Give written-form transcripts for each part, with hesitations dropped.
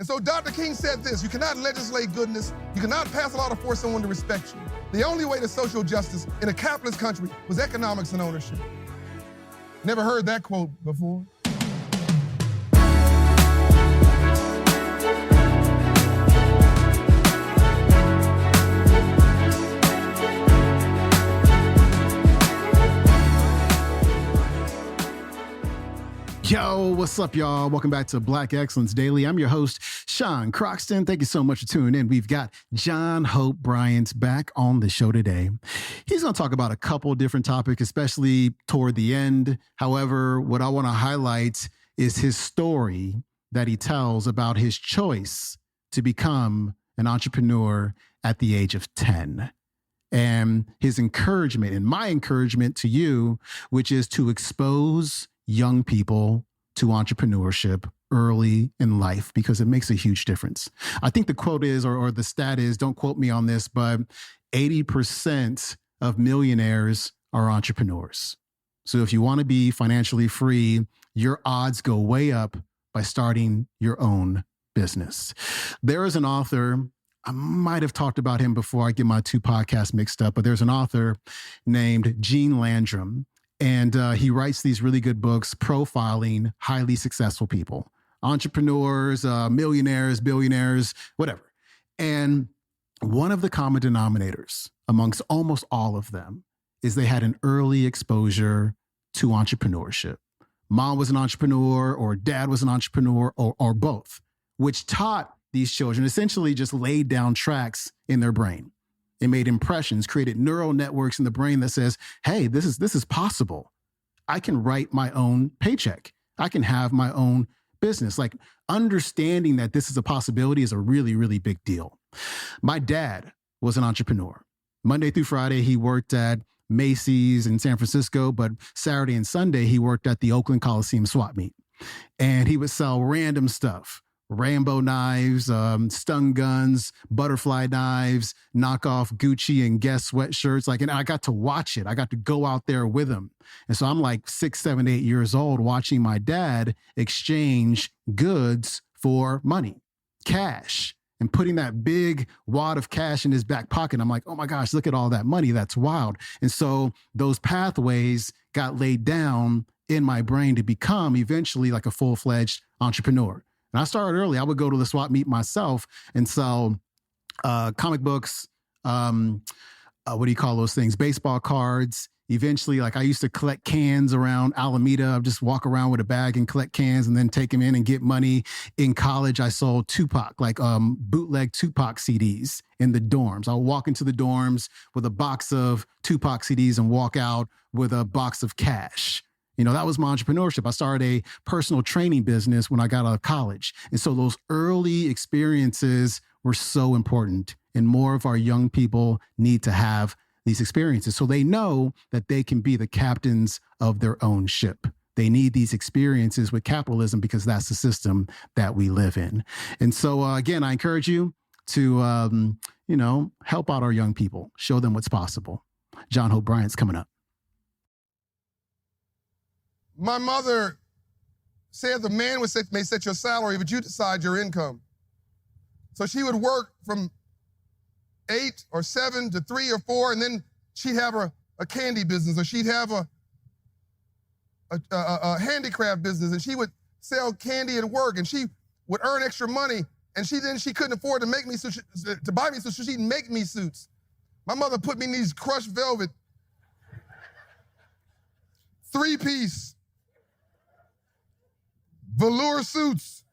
And so Dr. King said this: you cannot legislate goodness, you cannot pass a law to force someone to respect you. The only way to social justice in a capitalist country was economics and ownership. Never heard that quote before. Yo, what's up, y'all? Welcome back to Black Excellence Daily. I'm your host, Sean Croxton. Thank you so much for tuning in. We've got John Hope Bryant back on the show today. He's going to talk about a couple different topics, especially toward the end. However, what I want to highlight is his story that he tells about his choice to become an entrepreneur at the age of 10. And his encouragement and my encouragement to you, which is to expose young people to entrepreneurship early in life, because it makes a huge difference. I think the quote is, or the stat is, don't quote me on this, but 80% of millionaires are entrepreneurs. So if you want to be financially free, your odds go way up by starting your own business. There is an author, I might have talked about him before I get my two podcasts mixed up, but there's an author named Gene Landrum. And he writes these really good books profiling highly successful people, entrepreneurs, millionaires, billionaires, whatever. And one of the common denominators amongst almost all of them is they had an early exposure to entrepreneurship. Mom was an entrepreneur, or dad was an entrepreneur, or both, which taught these children, essentially just laid down tracks in their brain. It made impressions, created neural networks in the brain that says, hey, this is possible. I can write my own paycheck. I can have my own business. Like, understanding that this is a possibility is a really, really big deal. My dad was an entrepreneur. Monday through Friday, he worked at Macy's in San Francisco, but Saturday and Sunday, he worked at the Oakland Coliseum swap meet. And he would sell random stuff. Rambo knives, stun guns, butterfly knives, knockoff Gucci and Guess sweatshirts. And I got to watch it. I got to go out there with him. And so I'm like 6, 7, 8 years old watching my dad exchange goods for money, cash, and putting that big wad of cash in his back pocket. I'm like, oh my gosh, look at all that money. That's wild. And so those pathways got laid down in my brain to become eventually like a full-fledged entrepreneur. And I started early. I would go to the swap meet myself and sell comic books, what do you call those things? Baseball cards. Eventually, like, I used to collect cans around Alameda. I'd just walk around with a bag and collect cans and then take them in and get money. In college, I sold Tupac, bootleg Tupac CDs in the dorms. I would walk into the dorms with a box of Tupac CDs and walk out with a box of cash. You know, that was my entrepreneurship. I started a personal training business when I got out of college. And so those early experiences were so important. And more of our young people need to have these experiences so they know that they can be the captains of their own ship. They need these experiences with capitalism because that's the system that we live in. And so, again, I encourage you to, help out our young people, show them what's possible. John Hope Bryant's coming up. My mother said the man may set your salary, but you decide your income. So she would work from 8 or 7 to 3 or 4, and then she'd have a candy business, or she'd have a handicraft business, and she would sell candy at work, and she would earn extra money, and she couldn't afford to make me to buy me suits, so she'd make me suits. My mother put me in these crushed velvet 3-piece velour suits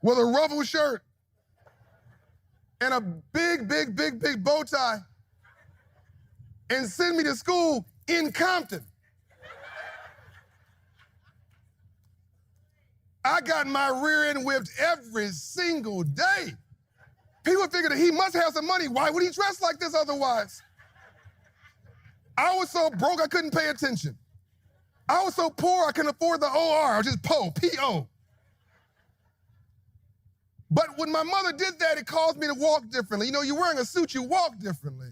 with a ruffle shirt and a big bow tie, and send me to school in Compton. I got my rear end whipped every single day. People figured that he must have some money. Why would he dress like this otherwise? I was so broke I couldn't pay attention. I was so poor I couldn't afford the OR. I was just PO, P-O. But when my mother did that, it caused me to walk differently. You know, you're wearing a suit, you walk differently.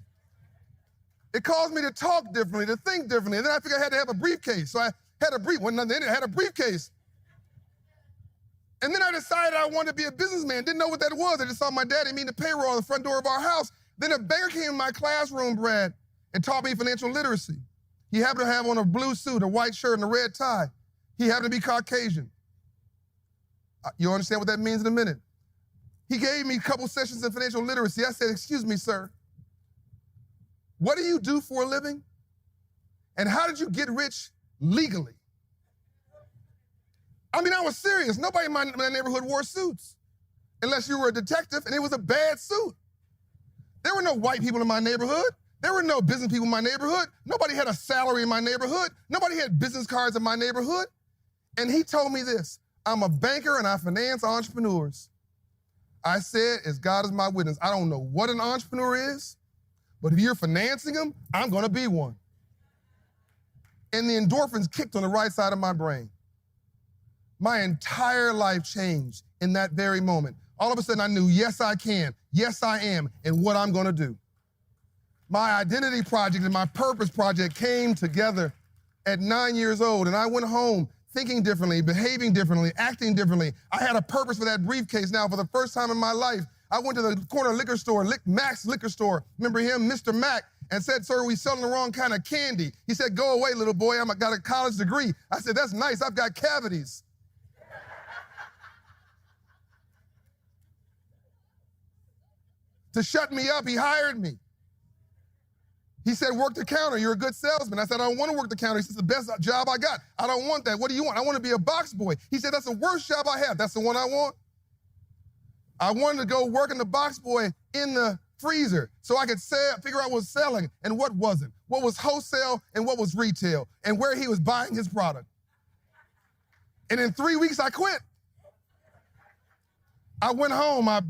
It caused me to talk differently, to think differently. And then I figured I had to have a briefcase. So I Had a briefcase. And then I decided I wanted to be a businessman. Didn't know what that was. I just saw my daddy meeting the payroll on the front door of our house. Then a banker came in my classroom, Brad, and taught me financial literacy. He happened to have on a blue suit, a white shirt, and a red tie. He happened to be Caucasian. You'll understand what that means in a minute. He gave me a couple sessions in financial literacy. I said, excuse me, sir, what do you do for a living? And how did you get rich legally? I mean, I was serious. Nobody in my neighborhood wore suits unless you were a detective, and it was a bad suit. There were no white people in my neighborhood. There were no business people in my neighborhood. Nobody had a salary in my neighborhood. Nobody had business cards in my neighborhood. And he told me this, I'm a banker and I finance entrepreneurs. I said, as God is my witness, I don't know what an entrepreneur is, but if you're financing them, I'm gonna be one. And the endorphins kicked on the right side of my brain. My entire life changed in that very moment. All of a sudden I knew, yes, I can, yes, I am, and what I'm gonna do. My identity project and my purpose project came together at 9 years old, and I went home thinking differently, behaving differently, acting differently. I had a purpose for that briefcase now for the first time in my life. I went to the corner liquor store, Mac's liquor store, remember him, Mr. Mac, and said, sir, we selling the wrong kind of candy. He said, go away, little boy, I got a college degree. I said, that's nice, I've got cavities. To shut me up, he hired me. He said, work the counter, you're a good salesman. I said, I don't want to work the counter. He said, it's the best job I got. I don't want that. What do you want? I want to be a box boy. He said, that's the worst job I have. That's the one I want. I wanted to go work in the box boy in the freezer so I could figure out what was selling and what wasn't, what was wholesale and what was retail, and where he was buying his product. And in 3 weeks, I quit. I went home. I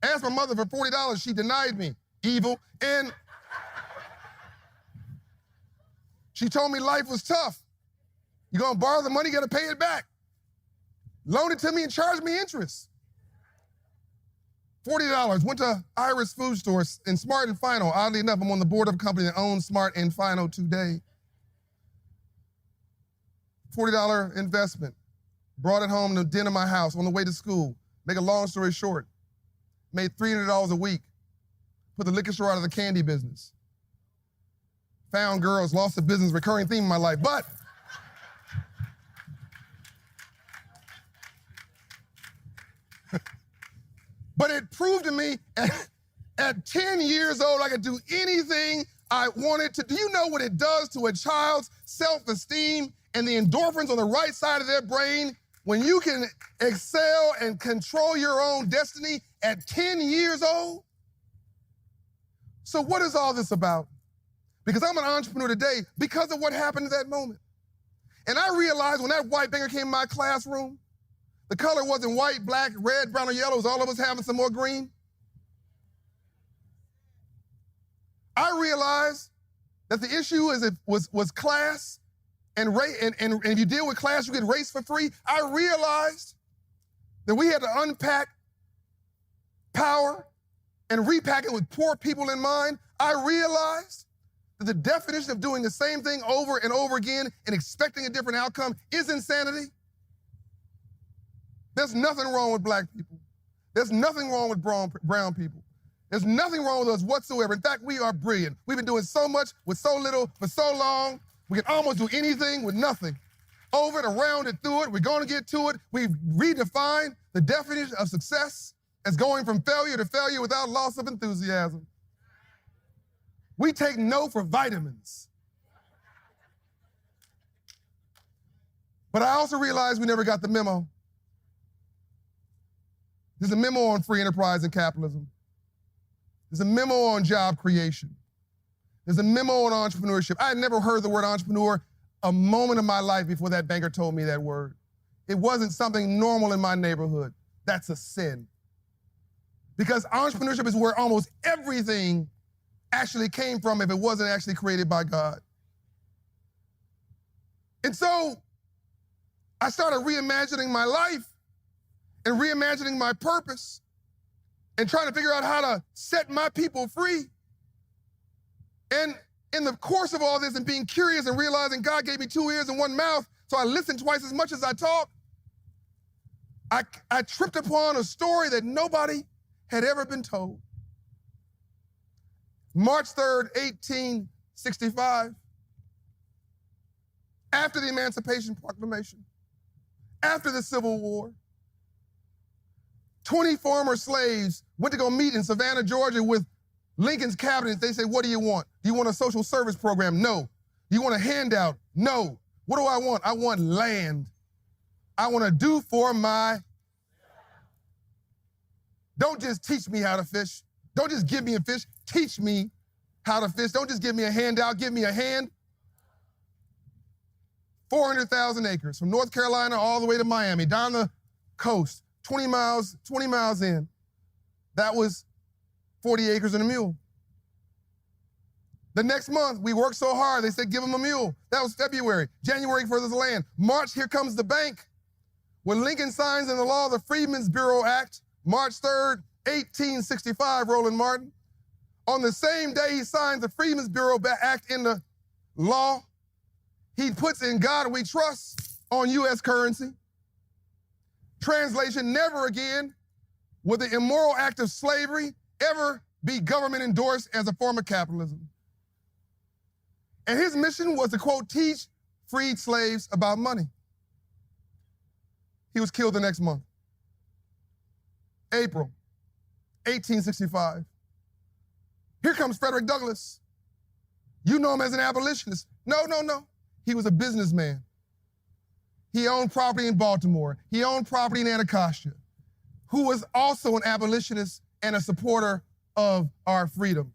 asked my mother for $40. She denied me. Evil. And she told me life was tough. You're gonna borrow the money, you gotta pay it back. Loan it to me and charge me interest. $40, went to Iris Food Store in Smart and Final. Oddly enough, I'm on the board of a company that owns Smart and Final today. $40 investment. Brought it home to dinner at my house on the way to school. Make a long story short, made $300 a week. Put the liquor store out of the candy business. Found girls, lost the business, recurring theme in my life. But it proved to me at 10 years old I could do anything I wanted to. Do you know what it does to a child's self-esteem and the endorphins on the right side of their brain when you can excel and control your own destiny at 10 years old? So what is all this about? Because I'm an entrepreneur today because of what happened at that moment. And I realized when that white banker came in my classroom, the color wasn't white, black, red, brown, or yellow. It was all of us having some more green. I realized that the issue was class and race, and if you deal with class, you get race for free. I realized that we had to unpack power and repack it with poor people in mind. I realized that the definition of doing the same thing over and over again and expecting a different outcome is insanity. There's nothing wrong with black people. There's nothing wrong with brown people. There's nothing wrong with us whatsoever. In fact, we are brilliant. We've been doing so much with so little for so long. We can almost do anything with nothing. Over it, around it, through it. We're going to get to it. We've redefined the definition of success as going from failure to failure without loss of enthusiasm. We take no for vitamins. But I also realized we never got the memo. There's a memo on free enterprise and capitalism. There's a memo on job creation. There's a memo on entrepreneurship. I had never heard the word entrepreneur a moment in my life before that banker told me that word. It wasn't something normal in my neighborhood. That's a sin. Because entrepreneurship is where almost everything actually came from if it wasn't actually created by God. And so I started reimagining my life and reimagining my purpose and trying to figure out how to set my people free. And in the course of all this and being curious and realizing God gave me 2 ears and 1 mouth so I listened twice as much as I talked. I tripped upon a story that nobody had ever been told. March 3rd, 1865, after the Emancipation Proclamation, after the Civil War, 20 former slaves went to go meet in Savannah, Georgia with Lincoln's cabinet. They say, what do you want? Do you want a social service program? No. Do you want a handout? No. What do I want? I want land. I want to do for my... Don't just teach me how to fish. Don't just give me a fish. Teach me how to fish. Don't just give me a handout. Give me a hand. 400,000 acres from North Carolina all the way to Miami, down the coast, 20 miles in. That was 40 acres and a mule. The next month, we worked so hard, they said, give them a mule. That was February. January, further the land. March, here comes the bank. When Lincoln signs in the law the Freedmen's Bureau Act, March 3rd, 1865, Roland Martin. On the same day he signs the Freedmen's Bureau Act in the law, he puts in God we trust on U.S. currency. Translation, never again will the immoral act of slavery ever be government endorsed as a form of capitalism. And his mission was to, quote, teach freed slaves about money. He was killed the next month. April 1865. Here comes Frederick Douglass. You know him as an abolitionist. No. He was a businessman. He owned property in Baltimore. He owned property in Anacostia, who was also an abolitionist and a supporter of our freedom.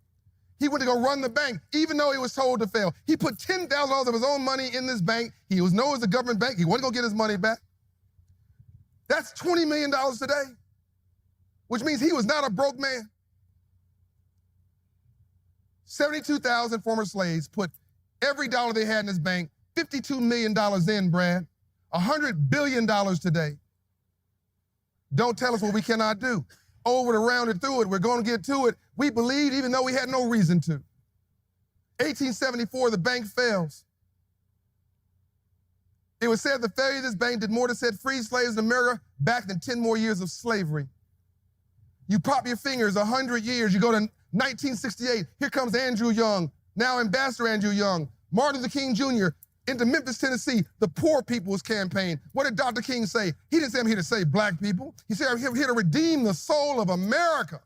He went to go run the bank, even though he was told to fail. He put $10,000 of his own money in this bank. He was known as a government bank. He wasn't going to get his money back. That's $20 million today, which means he was not a broke man. 72,000 former slaves put every dollar they had in this bank, $52 million in, Brad, $100 billion today. Don't tell us what we cannot do. Over to round it through it, we're going to get to it. We believed even though we had no reason to. 1874, the bank fails. It was said the failure of this bank did more to set free slaves in America back than 10 more years of slavery. You pop your fingers, 100 years, you go to 1968, here comes Andrew Young, now Ambassador Andrew Young, Martin Luther King Jr., into Memphis, Tennessee, the Poor People's Campaign. What did Dr. King say? He didn't say, I'm here to save black people. He said, I'm here to redeem the soul of America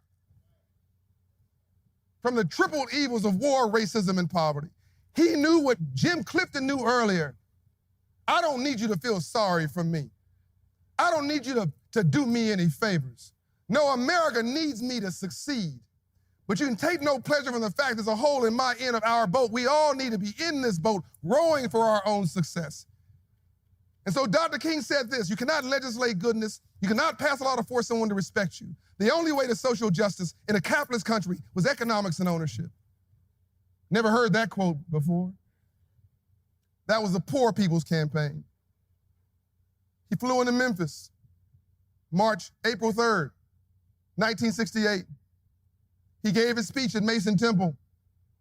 from the triple evils of war, racism, and poverty. He knew what Jim Clifton knew earlier. I don't need you to feel sorry for me. I don't need you to do me any favors. No, America needs me to succeed. But you can take no pleasure from the fact there's a hole in my end of our boat. We all need to be in this boat, rowing for our own success. And so Dr. King said this: you cannot legislate goodness. You cannot pass a law to force someone to respect you. The only way to social justice in a capitalist country was economics and ownership. Never heard that quote before. That was the Poor People's Campaign. He flew into Memphis, April 3rd, 1968. He gave his speech at Mason Temple,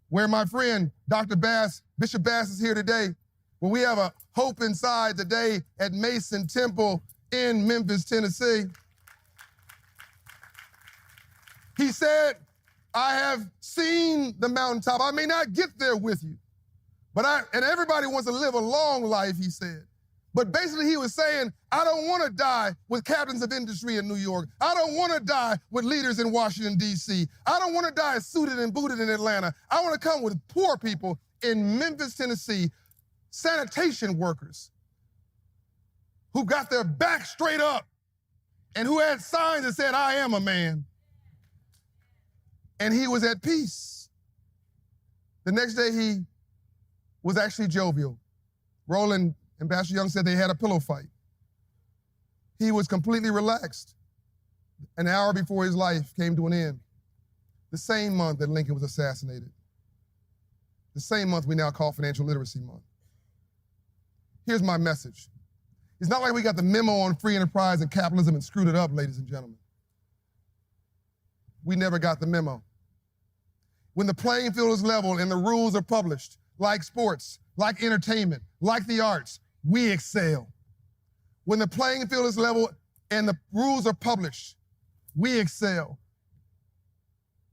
where my friend, Dr. Bass, Bishop Bass is here today, where we have a hope inside today at Mason Temple in Memphis, Tennessee. He said, I have seen the mountaintop. I may not get there with you, and everybody wants to live a long life, he said. But basically he was saying, I don't want to die with captains of industry in New York. I don't want to die with leaders in Washington, D.C. I don't want to die suited and booted in Atlanta. I want to come with poor people in Memphis, Tennessee, sanitation workers who got their back straight up and who had signs that said, I am a man. And he was at peace. The next day he was actually jovial. Roland, Ambassador Young said they had a pillow fight. He was completely relaxed. An hour before his life came to an end. The same month that Lincoln was assassinated. The same month we now call Financial Literacy Month. Here's my message. It's not like we got the memo on free enterprise and capitalism and screwed it up, ladies and gentlemen. We never got the memo. When the playing field is level and the rules are published, like sports, like entertainment, like the arts, we excel. When the playing field is level and the rules are published, we excel.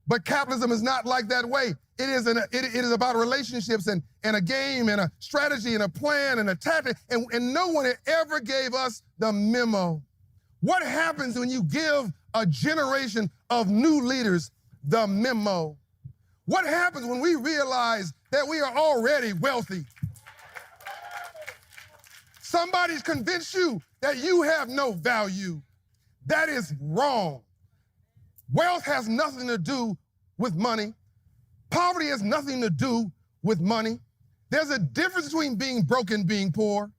But capitalism is not like that way. It is about relationships and a game and a strategy and a plan and a tactic, and no one ever gave us the memo. What happens when you give a generation of new leaders the memo? What happens when we realize that we are already wealthy? Somebody's convinced you that you have no value. That is wrong. Wealth has nothing to do with money. Poverty has nothing to do with money. There's a difference between being broke and being poor.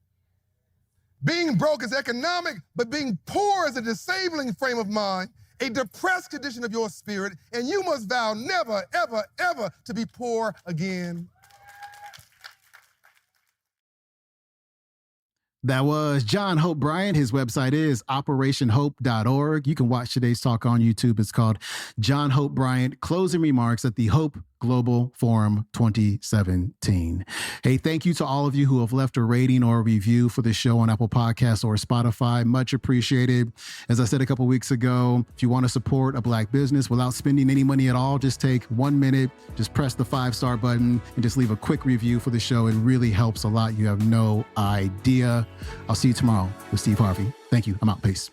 Being broke is economic, but being poor is a disabling frame of mind, a depressed condition of your spirit, and you must vow never, ever, ever to be poor again. That was John Hope Bryant. His website is operationhope.org. You can watch today's talk on YouTube. It's called John Hope Bryant, Closing Remarks at the Hope Global Forum 2017. Hey, thank you to all of you who have left a rating or a review for the show on Apple Podcasts or Spotify. Much appreciated. As I said a couple weeks ago, if you want to support a Black business without spending any money at all, just take 1 minute, just press the 5-star button and just leave a quick review for the show. It really helps a lot. You have no idea. I'll see you tomorrow with Steve Harvey. Thank you. I'm out. Peace.